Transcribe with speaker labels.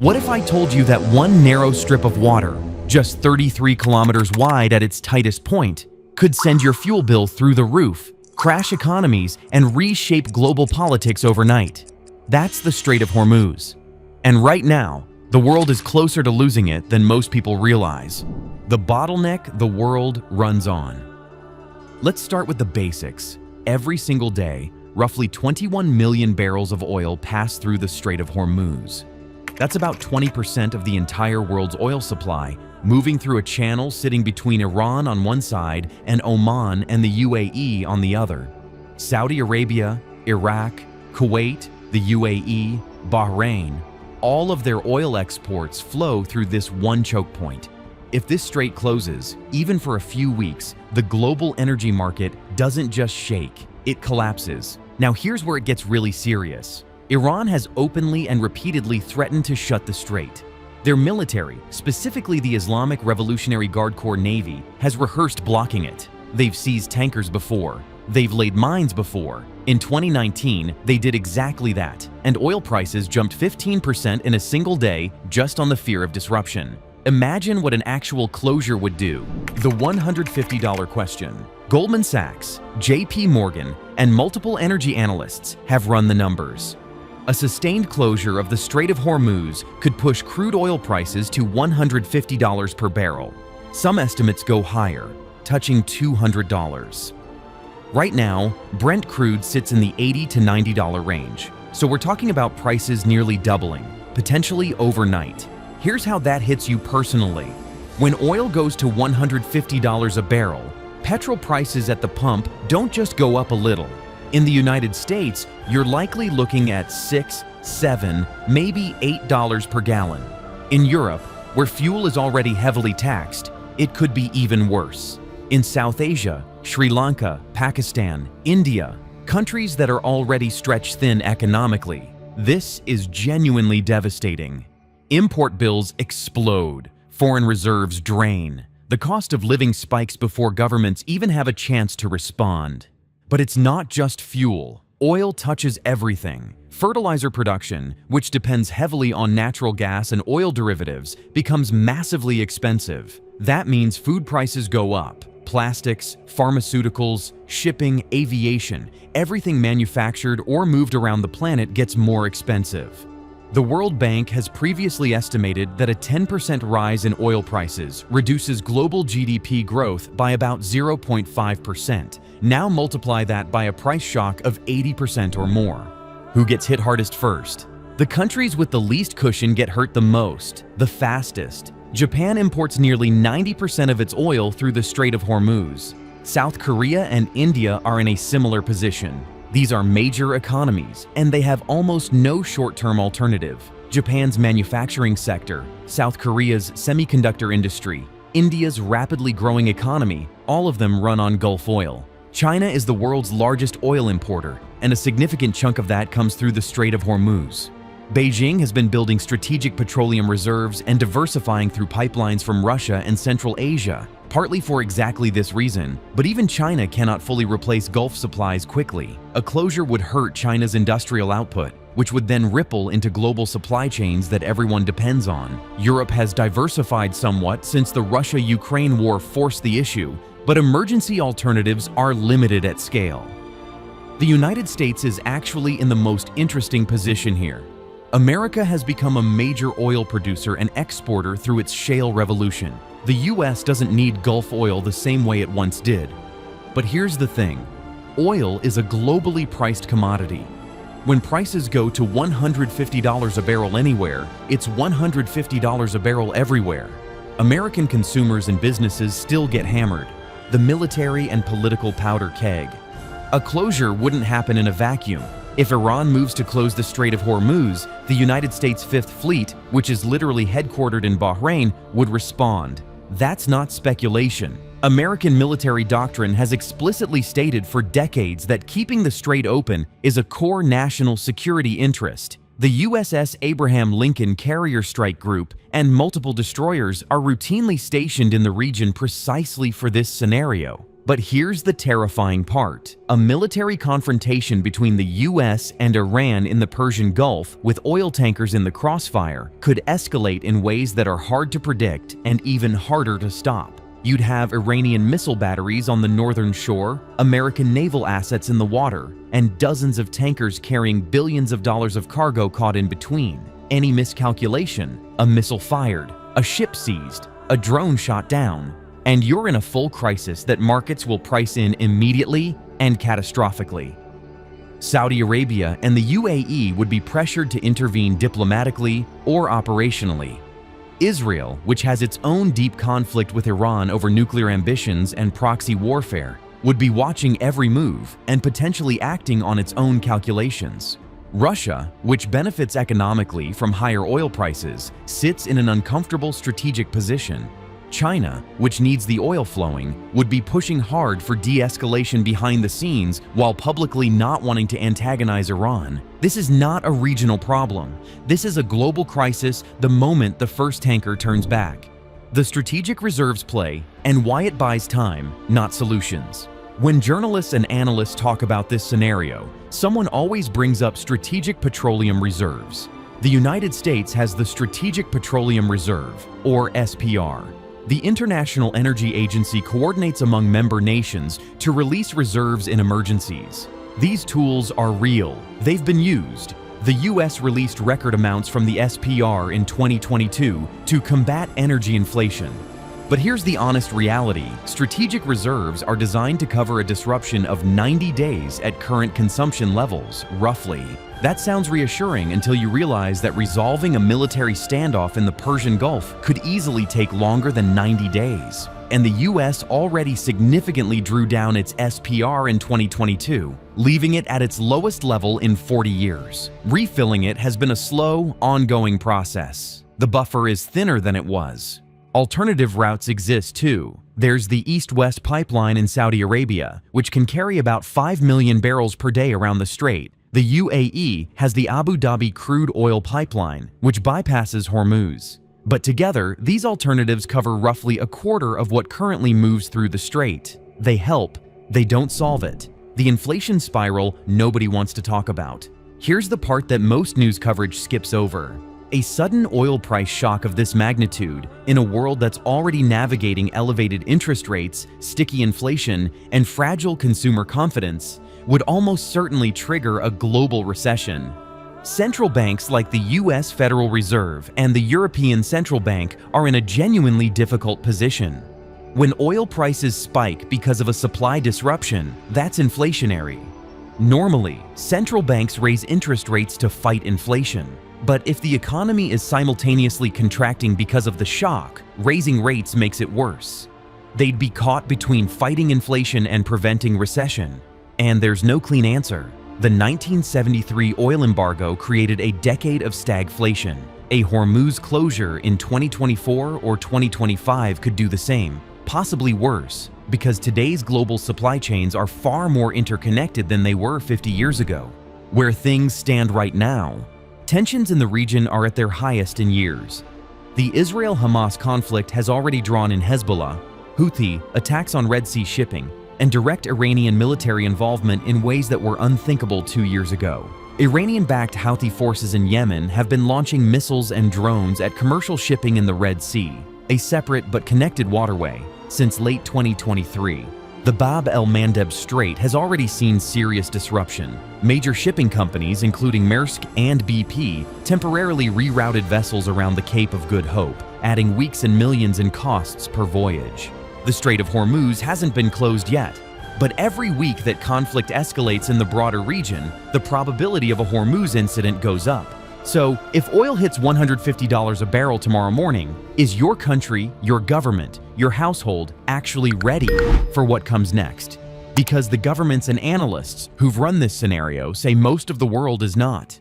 Speaker 1: What if I told you that one narrow strip of water, just 33 kilometers wide at its tightest point, could send your fuel bill through the roof, crash economies, and reshape global politics overnight? That's the Strait of Hormuz. And right now, the world is closer to losing it than most people realize. The bottleneck the world runs on. Let's start with the basics. Every single day, roughly 21 million barrels of oil pass through the Strait of Hormuz. That's about 20% of the entire world's oil supply, moving through a channel sitting between Iran on one side and Oman and the UAE on the other. Saudi Arabia, Iraq, Kuwait, the UAE, Bahrain, all of their oil exports flow through this one choke point. If this strait closes, even for a few weeks, the global energy market doesn't just shake, it collapses. Now here's where it gets really serious. Iran has openly and repeatedly threatened to shut the strait. Their military, specifically the Islamic Revolutionary Guard Corps Navy, has rehearsed blocking it. They've seized tankers before. They've laid mines before. In 2019, they did exactly that, and oil prices jumped 15% in a single day just on the fear of disruption. Imagine what an actual closure would do. The $150 question. Goldman Sachs, JP Morgan, and multiple energy analysts have run the numbers. A sustained closure of the Strait of Hormuz could push crude oil prices to $150 per barrel. Some estimates go higher, touching $200. Right now, Brent crude sits in the $80 to $90 range, so we're talking about prices nearly doubling, potentially overnight. Here's how that hits you personally. When oil goes to $150 a barrel, petrol prices at the pump don't just go up a little. In the United States, you're likely looking at $6, $7, maybe $8 per gallon. In Europe, where fuel is already heavily taxed, it could be even worse. In South Asia, Sri Lanka, Pakistan, India, countries that are already stretched thin economically, this is genuinely devastating. Import bills explode, foreign reserves drain. The cost of living spikes before governments even have a chance to respond. But it's not just fuel. Oil touches everything. Fertilizer production, which depends heavily on natural gas and oil derivatives, becomes massively expensive. That means food prices go up. Plastics, pharmaceuticals, shipping, aviation, everything manufactured or moved around the planet gets more expensive. The World Bank has previously estimated that a 10% rise in oil prices reduces global GDP growth by about 0.5%. Now multiply that by a price shock of 80% or more. Who gets hit hardest first? The countries with the least cushion get hurt the most, the fastest. Japan imports nearly 90% of its oil through the Strait of Hormuz. South Korea and India are in a similar position. These are major economies, and they have almost no short-term alternative. Japan's manufacturing sector, South Korea's semiconductor industry, India's rapidly growing economy, all of them run on Gulf oil. China is the world's largest oil importer, and a significant chunk of that comes through the Strait of Hormuz. Beijing has been building strategic petroleum reserves and diversifying through pipelines from Russia and Central Asia, partly for exactly this reason, but even China cannot fully replace Gulf supplies quickly. A closure would hurt China's industrial output, which would then ripple into global supply chains that everyone depends on. Europe has diversified somewhat since the Russia-Ukraine war forced the issue, but emergency alternatives are limited at scale. The United States is actually in the most interesting position here. America has become a major oil producer and exporter through its shale revolution. The US doesn't need Gulf oil the same way it once did. But here's the thing. Oil is a globally priced commodity. When prices go to $150 a barrel anywhere, it's $150 a barrel everywhere. American consumers and businesses still get hammered. The military and political powder keg. A closure wouldn't happen in a vacuum. If Iran moves to close the Strait of Hormuz, the United States Fifth Fleet, which is literally headquartered in Bahrain, would respond. That's not speculation. American military doctrine has explicitly stated for decades that keeping the strait open is a core national security interest. The USS Abraham Lincoln Carrier Strike Group and multiple destroyers are routinely stationed in the region precisely for this scenario. But here's the terrifying part. A military confrontation between the US and Iran in the Persian Gulf, with oil tankers in the crossfire, could escalate in ways that are hard to predict and even harder to stop. You'd have Iranian missile batteries on the northern shore, American naval assets in the water, and dozens of tankers carrying billions of dollars of cargo caught in between. Any miscalculation, a missile fired, a ship seized, a drone shot down, and you're in a full crisis that markets will price in immediately and catastrophically. Saudi Arabia and the UAE would be pressured to intervene diplomatically or operationally. Israel, which has its own deep conflict with Iran over nuclear ambitions and proxy warfare, would be watching every move and potentially acting on its own calculations. Russia, which benefits economically from higher oil prices, sits in an uncomfortable strategic position. China, which needs the oil flowing, would be pushing hard for de-escalation behind the scenes while publicly not wanting to antagonize Iran. This is not a regional problem. This is a global crisis the moment the first tanker turns back. The strategic reserves play, and why it buys time, not solutions. When journalists and analysts talk about this scenario, someone always brings up Strategic Petroleum Reserves. The United States has the Strategic Petroleum Reserve, or SPR. The International Energy Agency coordinates among member nations to release reserves in emergencies. These tools are real. They've been used. The US released record amounts from the SPR in 2022 to combat energy inflation. But here's the honest reality. Strategic reserves are designed to cover a disruption of 90 days at current consumption levels, roughly. That sounds reassuring until you realize that resolving a military standoff in the Persian Gulf could easily take longer than 90 days. And the US already significantly drew down its SPR in 2022, leaving it at its lowest level in 40 years. Refilling it has been a slow, ongoing process. The buffer is thinner than it was. Alternative routes exist too. There's the East-West pipeline in Saudi Arabia, which can carry about 5 million barrels per day around the strait. The UAE has the Abu Dhabi crude oil pipeline, which bypasses Hormuz. But together, these alternatives cover roughly a quarter of what currently moves through the strait. They help, they don't solve it. The inflation spiral nobody wants to talk about. Here's the part that most news coverage skips over. A sudden oil price shock of this magnitude in a world that's already navigating elevated interest rates, sticky inflation, and fragile consumer confidence would almost certainly trigger a global recession. Central banks like the US Federal Reserve and the European Central Bank are in a genuinely difficult position. When oil prices spike because of a supply disruption, that's inflationary. Normally, central banks raise interest rates to fight inflation. But if the economy is simultaneously contracting because of the shock, raising rates makes it worse. They'd be caught between fighting inflation and preventing recession. And there's no clean answer. The 1973 oil embargo created a decade of stagflation. A Hormuz closure in 2024 or 2025 could do the same, possibly worse, because today's global supply chains are far more interconnected than they were 50 years ago. Where things stand right now, tensions in the region are at their highest in years. The Israel-Hamas conflict has already drawn in Hezbollah, Houthi, attacks on Red Sea shipping, and direct Iranian military involvement in ways that were unthinkable 2 years ago. Iranian-backed Houthi forces in Yemen have been launching missiles and drones at commercial shipping in the Red Sea, a separate but connected waterway, since late 2023. The Bab el-Mandeb Strait has already seen serious disruption. Major shipping companies, including Maersk and BP, temporarily rerouted vessels around the Cape of Good Hope, adding weeks and millions in costs per voyage. The Strait of Hormuz hasn't been closed yet, but every week that conflict escalates in the broader region, the probability of a Hormuz incident goes up. So, if oil hits $150 a barrel tomorrow morning, is your country, your government, your household actually ready for what comes next? Because the governments and analysts who've run this scenario say most of the world is not.